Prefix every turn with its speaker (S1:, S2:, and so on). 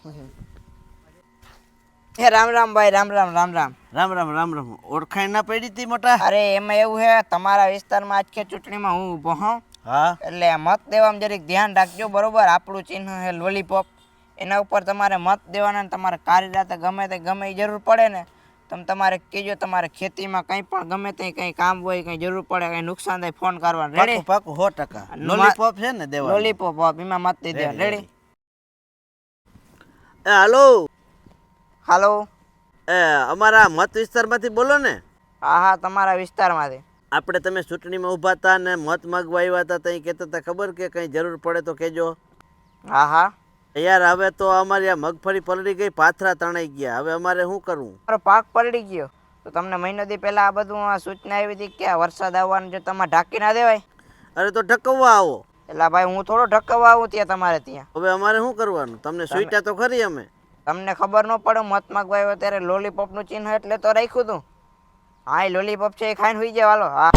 S1: હે રામ રામ ભાઈ, રામ રામ રામ રામ.
S2: રામ રામ રામ રામ. ઓળખાણ ના પડી હતી મોટા?
S1: અરે એમાં એવું છે, તમારા વિસ્તારમાં આજ કે ચૂંટણીમાં હું ઊભો હોઉં,
S2: હા
S1: એટલે મત દેવામાં જરીક ધ્યાન રાખજો, બરોબર? આપણું ચિહ્ન છે લોલીપોપ. એના ઉપર તમારે મત દેવાના ને તમારે કાર્યરાતે ગમે એ જરૂર પડે ને તમારે કહેજો. તમારે ખેતીમાં કંઈ પણ ગમે તે કંઈ કામ હોય, કંઈ જરૂર પડે, કંઈ નુકસાન થાય, ફોન કરવાનો. રેડી?
S2: પાકું 100%. લોલીપોપ છે ને દેવા?
S1: લોલીપોપ એમાં મત દઈ દેવા. રેડી?
S2: હાલો,
S1: હાલો.
S2: અમારા મત વિસ્તારમાંથી બોલો ને.
S1: હા હા, તમારા વિસ્તારમાંથી.
S2: આપણે તમે ચૂંટણીમાં ઊભા હતા ને મત માગવા આવ્યા હતા, ત્યાં કહેતા હતા ખબર કે કંઈ જરૂર પડે તો કહેજો.
S1: હા હા.
S2: યાર હવે તો અમારી આ મગફળી પલળી ગઈ, પાથરા તણાઈ ગયા. હવે અમારે શું કરવું?
S1: મારો પાક પલળી ગયો તો તમને મહિનો દી પહેલા આ બધું સૂચના આવી હતી કે વરસાદ આવવાનું, જો તમારે ઢાંકી ના દેવાય.
S2: અરે તો ઢકવવા આવો.
S1: એટલે ભાઈ હું થોડો ઢકવવા આવું ત્યાં તમારે ત્યાં.
S2: હવે અમારે શું કરવાનું? તમને સુઈટા તો ખરી અમે.
S1: તમને ખબર ન પડે મત માગવા આવ્યો ત્યારે લોલીપોપ નું ચિહ્ન એટલે તો રાખ્યું તું. હા, એ લોલીપોપ છે, એ ખાઈને હોઈ જાય. હાલો. હા.